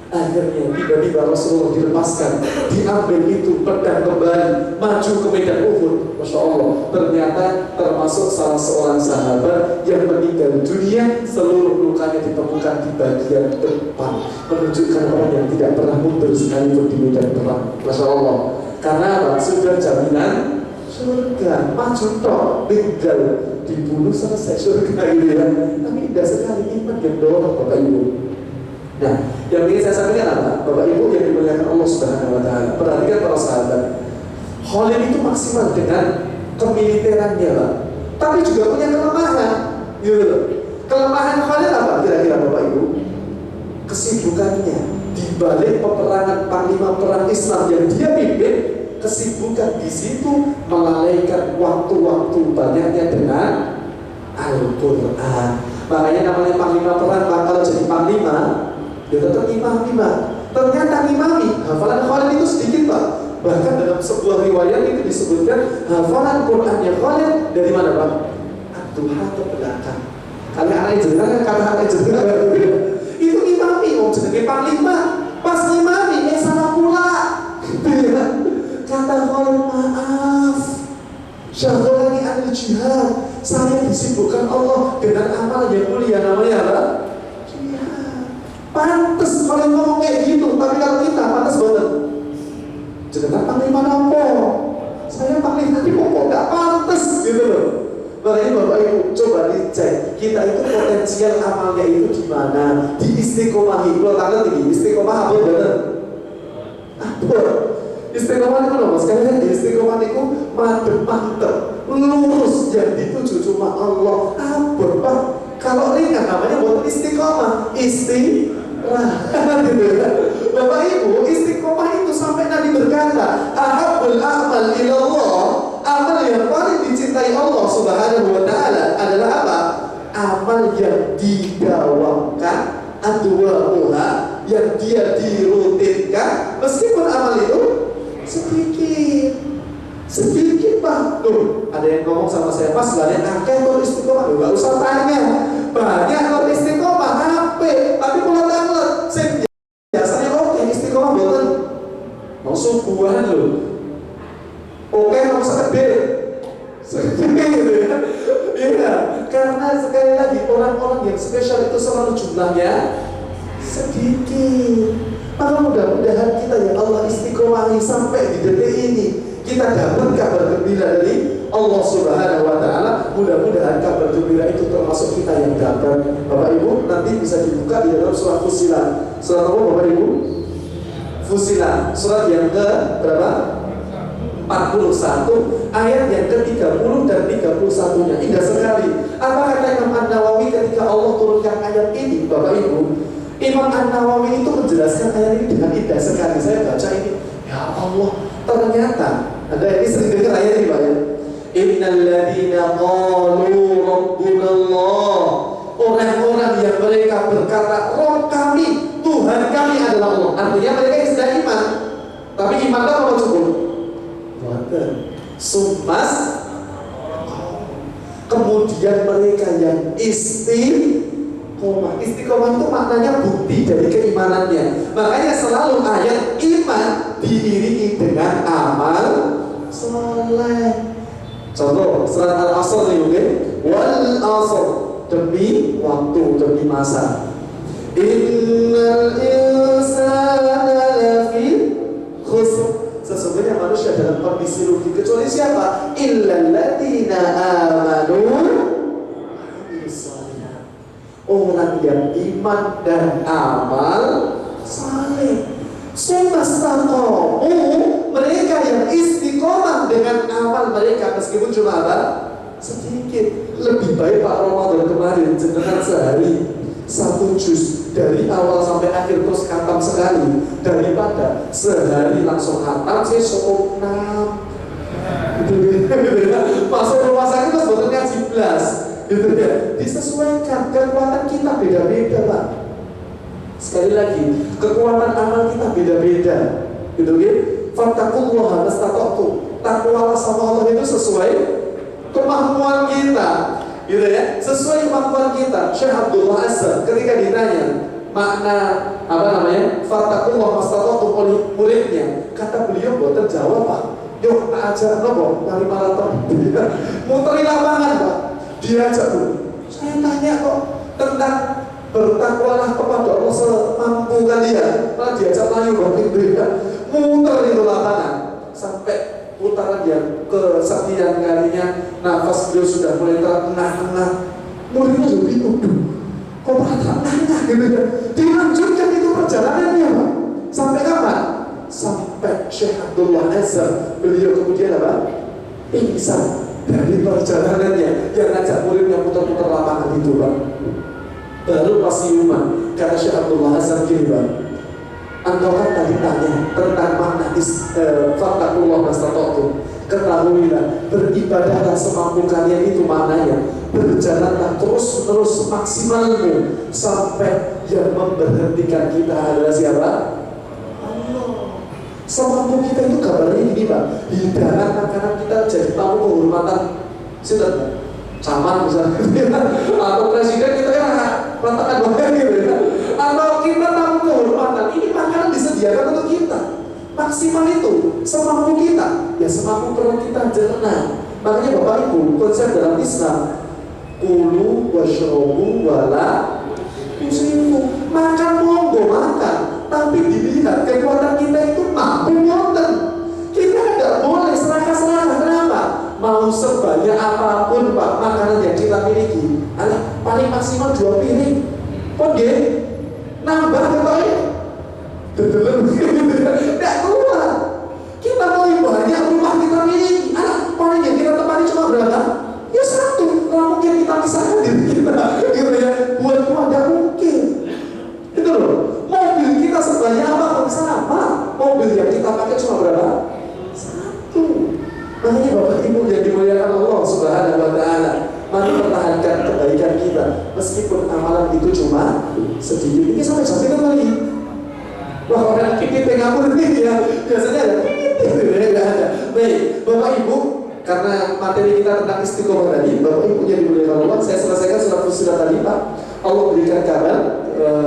Akhirnya tiba-tiba Rasulullah dilepaskan, diambil itu pedang kembali, maju ke medan Uhud. Masya Allah, ternyata termasuk salah seorang sahabat yang meninggal dunia, seluruh lukanya ditemukan di bagian depan, menunjukkan orang yang tidak pernah mundur sekalipun di medan perang. Masya Allah, karena apa? Sudah jaminan surga, maju tok, tinggal dibunuh selesai surga gitu ya. Tapi indah sekali iman yang dorong Bapak Ibu. Nah, yang ingin saya sampaikan apa? Bapak Ibu yang dimuliakan Allah Subhanahu wa Ta'ala, perhatikan para sahabat. Khalid itu maksimal dengan kemiliterannya, Pak. Tapi juga punya kelemahan, gitu. Kelemahan Khalid apa? Kira-kira Bapak Ibu? Kesibukannya di balik peperangan panglima perang Islam yang dia pimpin, kesibukan di situ melalaikan waktu-waktu banyaknya dengan Al-Quran. Makanya namanya panglima perang, kalau jadi panglima dia tetap imam. Ternyata imami hafalan Khalid itu sedikit Pak. Bahkan dalam sebuah riwayat itu disebutkan hafalan Qurannya Khalid dari mana Pak? Ad-Duha ke belakang. Karena anak itu kan kata anak itu itu imami, mau jadi panglima. Pas imami, salah pula. Kata Khalid, maaf, syaghalani anil jihad. Saya disibukkan Allah dengan amal yang mulia namanya apa? Pantes kalau ngomong kayak gitu, tapi kalau kita pantes banget. Jangan panglima nampo, saya panglima tapi kok nggak pantes gitu loh. Makanya Bapak Ibu coba dicek kita itu potensial amalnya itu di mana? Di istiqomahi. Kalau tanda tinggi istiqomah apa bener? Apa? Istiqomah itu loh, sekali lagi istiqomah itu mantep, lurus yang dituju cuma Allah. Apa Pak? Kalau ringan namanya buat istiqomah, gitu ya. Bapak Ibu, istiqomah itu sampai Nabi berkata, ahabbul a'mal ilallah, amal yang paling dicintai Allah Subhanahu wa Ta'ala adalah apa? Amal yang didawamkan, adwa'uha, yang dia dirutinkan, meskipun amal itu sedikit Pak. Tuh, ada yang ngomong sama saya, Mas, kalian akeh kok istiqomah, nggak usah tanya. Banyak kok istiqomah, tapi kalau tanglet, saya biasanya oke istiqomah buatan mau subuhan loh. Oke, mau segede gitu ya. Iya, karena sekali lagi orang-orang yang spesial itu selalu jumlahnya sedikit. Maka mudah-mudahan kita ya Allah istiqomahi sampai di detik ini kita dapat kabar gembira dari Allah Subhanahu wa Ta'ala. Mudah-mudahan kabar gembira itu termasuk kita yang dapat. Bapak Ibu nanti bisa dibuka di dalam surah Fussilat. Surat apa Bapak Ibu? Fussilat, surat yang ke berapa? 41 ayat yang ke-30 dan 31-nya. Indah sekali. Apa kata Imam An-Nawawi ketika Allah turunkan ayat ini Bapak Ibu? Imam An-Nawawi itu menjelaskan ayat ini dengan indah sekali. Saya baca ini, ya Allah, ternyata ada ini sering dengar ayat ini Pak ya. Innal ladzina qalu rabbuna Allah. Orang-orang yang mereka berkata, Roh kami, Tuhan kami adalah Allah. Artinya mereka yang sudah iman. Tapi iman itu apa cukup? Sumas. Kemudian mereka yang istiqomah. Istiqomah itu maknanya bukti dari keimanannya. Makanya selalu ayat iman diiringi dengan amal soleh. Contoh surat Al-Asr nih, oke? Wal asr, demi waktu, demi masa. Innal insana lafi khusr. Sesungguhnya manusia dalam kondisi rugi kecuali siapa? Illal ladzina amanu. Orang yang iman dan amal saleh. Sumastaqamu, mereka yang istiqomah dengan amal mereka meskipun cuma apa? Sedikit. Lebih baik Pak Ramadan kemarin jenengan sehari 1 juz dari awal sampai akhir terus khatam sekali, daripada sehari langsung khatam sesuk 6 gitu ya. Masuk rumah sakit terus boten ngaji blas gitu ya. Disesuaikan, kekuatan kita beda-beda Pak. Sekali lagi, kekuatan amal kita beda-beda gitu ya. Fattaqullaha mastata'tum. Takwalah sama Allah itu sesuai kemampuan kita gitu ya, sesuai kemampuan kita. Syekh Abdullah Azhar ketika ditanya makna fattaqullaha mastata'tum oleh muridnya, kata beliau boten jawab Pak. Yuk aja nopo lari maraton muteri lapangan Pak. Diajak dulu. Saya tanya kok tentang bertakwalah kepada Allah semampu kalian, malah diajak layu gitu ya. Muter itu lapangan sampai putaran yang kesekian kalinya, nafas beliau sudah mulai terengah-engah. Muridnya juga bingung, kok terengah-engah gitu ya. Dilanjutkan itu perjalanannya Pak. Sampai kapan? Sampai Syekh Abdullah Azhar beliau kemudian pingsan dari perjalanannya, yang ngajak muridnya putar-putar lapangan itu Pak. Baru pas siuman kata Syekh Abdullah Azhar gini Pak, engkau kan tadi tanya tentang makna fattaqullaha mastata'tum. Ketahuilah, beribadahlah semampu kalian itu maknanya. Berjalanlah terus-menerus maksimalmu sampai yang memberhentikan kita adalah siapa? Semampu kita itu kabarnya gini Pak, hidangan makanan kita jadi tamu kehormatan sudah camat misalnya atau presiden kita kan rantangan banget gitu ya, atau kita tamu kehormatan, ini makanan disediakan untuk kita maksimal itu semampu kita ya, semampu perut kita cerna. Makanya Bapak Ibu, konsep dalam Islam kulu washrobu wala tusrifu, makan monggo makan, tapi dilihat kekuatan kita itu mampu nonton. Kita tidak boleh serakah-serakah. Kenapa? Mau sebanyak apapun Pak makanan yang kita miliki, paling maksimal 2 piring. Oke, nambah Pak ya? Tidak kuat. Kita mau banyak rumah kita miliki, paling yang kita tempati cuma berapa? Ya 1. Kalau mungkin kita pisahkan diri kita gitu ya, buat keluarga mungkin. Itu loh. Mobil kita sebanyak apa sama, mobil yang kita pakai cuma berapa? 1. Makanya Bapak Ibu yang dimuliakan Allah Subhanahu wa Ta'ala, mari pertahankan kebaikan kita meskipun amalan itu cuma sedikit. Ini sampai jam itu lagi. Wah, orang kikit yang ngapur ini ya, biasanya ada kikit ya, nggak ada. Baik, Bapak Ibu, karena materi kita tentang istiqomah tadi, Bapak Ibu yang dimuliakan Allah, saya selesaikan surat tadi Pak. Allah berikan kabar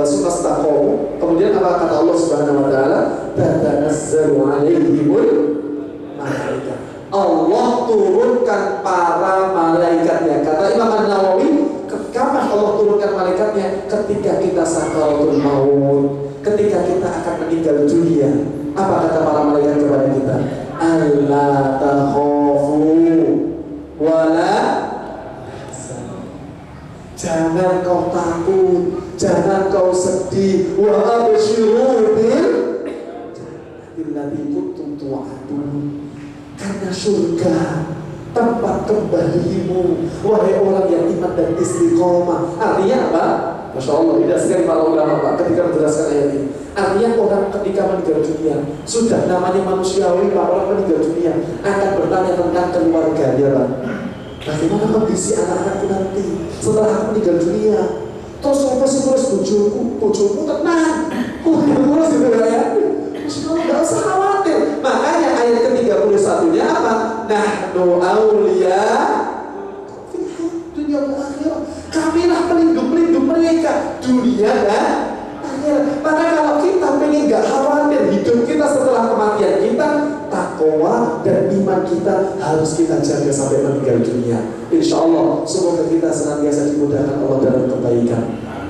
sunnah taqwa. Kemudian apa kata Allah Subhanahu wa Ta'ala? Tatanazzalu 'alaihimul malaikah. Allah turunkan para malaikatnya. Kata Imam An-Nawawi, kapan Allah turunkan malaikatnya? Ketika kita sakaratul maut, ketika kita akan meninggal dunia. Apa kata para malaikat kepada kita? Alla takhafu wala, jangan kau takut, jangan kau sedih. Wa abshiru bil jannati kuntum tu'adun. Karena surga tempat kembalimu, wahai orang yang iman dan istiqomah. Artinya apa? Masya Allah, tidak sekali para ulama Pak ketika menjelaskan ayat ini. Artinya orang ketika meninggal dunia, sudah namanya manusiawi Pak, orang meninggal dunia akan bertanya tentang keluarganya Pak. Bagaimana kondisi anak-anakku nanti setelah aku meninggal dunia? Terus apa sih terus bojoku tenang, terus gitu ya. Masya Allah, gak usah khawatir. Makanya ayat ke-31-nya apa? Nahnu awliya fil dunya wal akhirah. Kamilah pelindung mereka dunia dan akhirat. Maka kalau kita pengen gak khawatir hidup kita setelah kematian kita, takwa dan iman kita harus kita jaga sampai meninggal dunia. Insya Allah semoga kita senantiasa dimudahkan Allah dalam kebaikan.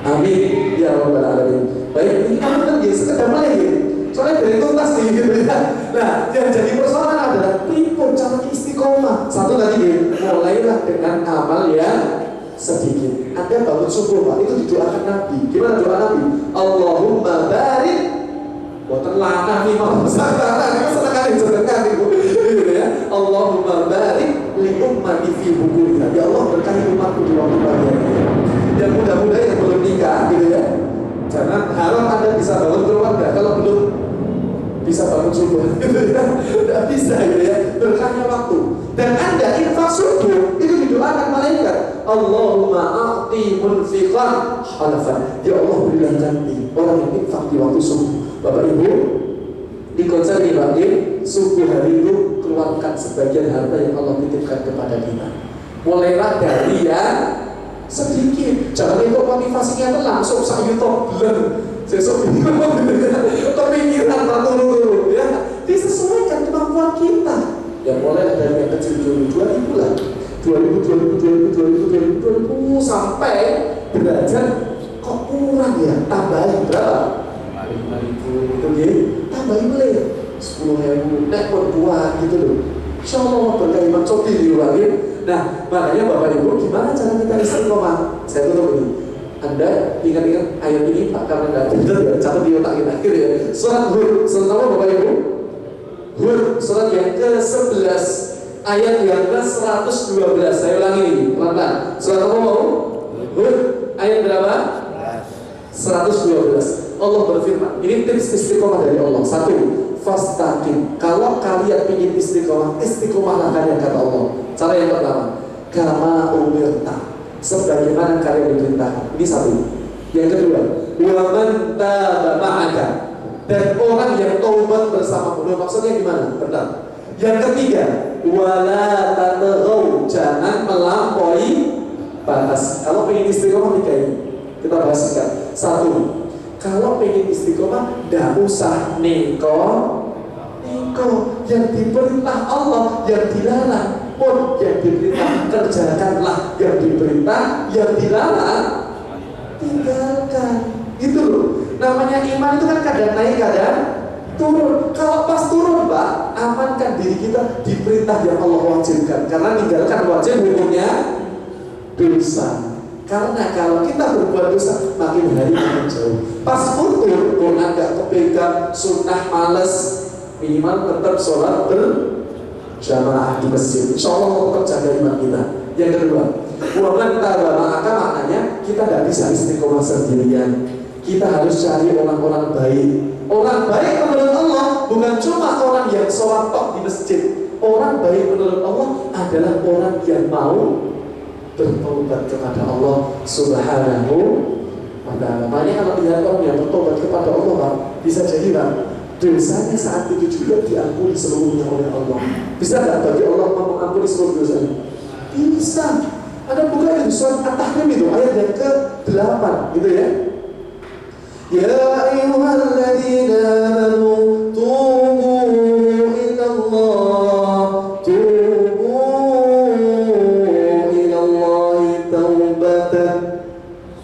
Amin ya rabbal alamin. Baik, ini kamu kan ya sekedar lagi. Soalnya dari tuntas nih gitu ya. Nah, yang jadi persoalan adalah pripun cara istiqomah. Satu tadi mulailah dengan amal yang sedikit. Anda bangun subuh Pak, itu didoakan Nabi. Gimana doa Nabi? Allahumma barik. Buatan lana nih mau sedekah ibu. Gitu ya. Allahumma barik li ummati fi bukuriha. Ya Allah berkahi umatku di waktu pagi. Dan mudah-mudahan yang belum nikah gitu ya, Jangan harap Anda bisa bangun keluarga kalau belum bisa bangun subuh, tidak bisa gitu ya, berkahnya waktu. Dan Anda infak subuh itu didoakan malaikat, Allahumma a'ti munfiqan halafan, ya Allah berilah ganti orang yang infak di waktu subuh. Bapak Ibu, di konser dibagi subuh hari itu keluarkan sebagian harta yang Allah titipkan kepada kita. Mulailah dari yang sedikit, jangan ikut motivasinya itu langsung saya top sesok pemikiran terturu ya, disesuaikan kemampuan kita. Ya mulai dari yang kecil dulu 2000 lah, 2000 sampai derajat kok kurang ya, tambahin berapa? 5.000 gitu ya, tambahin boleh 10.000, nek buat gitu loh. Insyaallah berkah iman cobi diulangi. Nah, makanya Bapak Ibu, gimana cara kita istiqomah? Saya tutup ini. Anda ingat-ingat ayat ini Pak, karena nggak benar ya, catat di otak kita gitu ya. Surat Hud, surat apa Bapak Ibu? Hud, surat yang ke-11, ayat yang ke-112. Saya ulangi, pelan-pelan. Surat apa mau? Hud, ayat berapa? 112. Allah berfirman, ini tips istiqomah dari Allah. Satu, fastaqim. Kalau kalian ingin istiqomah, istiqomahlah kalian kata Allah. Cara yang pertama, kama umirta, sebagaimana kalian diperintahkan. Ini satu. Yang kedua, wa man taba ma'aka, dan orang yang taubat bersamamu. Maksudnya gimana? Bentar. Yang ketiga, wala tataghaw, jangan melampaui batas. Kalau ingin istiqomah kayak ini, kita bahas singkat. Satu, kalau ingin istiqomah, tidak usah neko. Yang diperintah Allah, yang dilarang pun yang diperintah kerjakanlah, yang diperintah, yang dilarang tinggalkan. Itu loh. Namanya iman itu kan kadang naik, kadang turun. Kalau pas turun Pak, amankan diri kita di perintah yang Allah wajibkan. Karena tinggalkan wajib hukumnya dosa. Karena kalau kita berbuat dosa, makin hari makin jauh. Pas futur, pun agak kepegang sunnah males, minimal tetap sholat berjamaah di masjid. Insya Allah tetap jaga iman kita. Yang kedua, bukan taba maka maknanya kita tidak bisa istiqomah sendirian. Kita harus cari orang-orang baik. Orang baik menurut Allah bukan cuma orang yang sholat tok di masjid. Orang baik menurut Allah adalah orang yang mau bertobat kepada Allah Subhanahu wa ta'ala. Makanya kalau lihat orang yang bertobat kepada Allah Pak, bisa jadi Pak, dosanya saat itu juga diampuni seluruhnya oleh Allah. Bisa nggak bagi Allah mau mengampuni seluruh dosanya? Bisa. Ada bukan di surat At-Tahrim itu ayat yang ke-8 gitu ya. Ya ayyuhalladzina amanu tubu ilallah, tubu ilallahi taubatan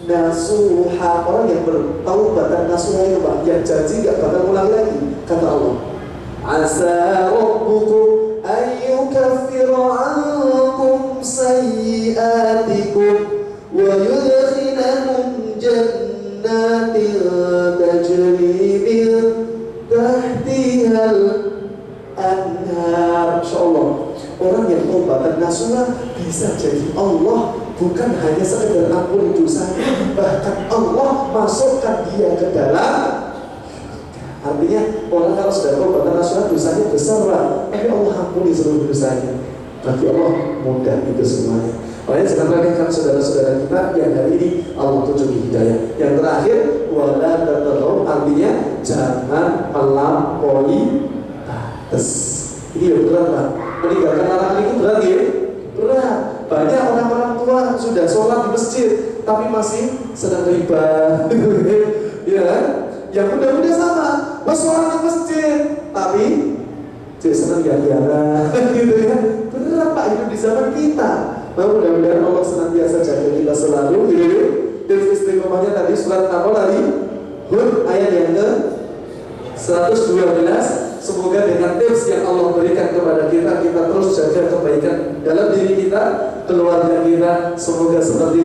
nasuha. Orang yang bertaubat dan nasuha itu Pak, yang janji gak bakal ulang lagi, kata Allah. Asa rabbukum ayyukaffira ankum sayyiatikum wa yudkhilakum jannatin tajri min tahtihal anhar. Insyaallah orang yang taubat dan nasuha bisa jadi Allah bukan hanya sekedar ampun dosanya, bahkan Allah masukkan dia ke dalam. Artinya orang kalau sudah taubat dan nasuha dosanya besar Pak, tapi Allah ampuni seluruh dosanya. Bagi Allah mudah itu semuanya. Makanya jangan remehkan saudara-saudara kita yang hari ini Allah tunjuki hidayah. Yang terakhir, wala tataghaw, artinya jangan melampaui batas. Ini ya berat Pak. Meninggalkan larangan itu berat ya? Berat. Banyak orang-orang tua sudah sholat di masjid tapi masih sedang riba, ya kan? Yang muda-muda sama, sholat di masjid tapi jadi senang gara-gara, gitu ya. Berat Pak hidup di zaman kita. Nah, mudah-mudahan Allah senantiasa jaga kita selalu, gitu. Dan istiqomahnya tadi surat apa tadi? Hud ayat yang ke-112. Semoga dengan tips yang Allah berikan kepada kita, kita terus jaga kebaikan dalam diri kita, keluarga kita. Semoga seperti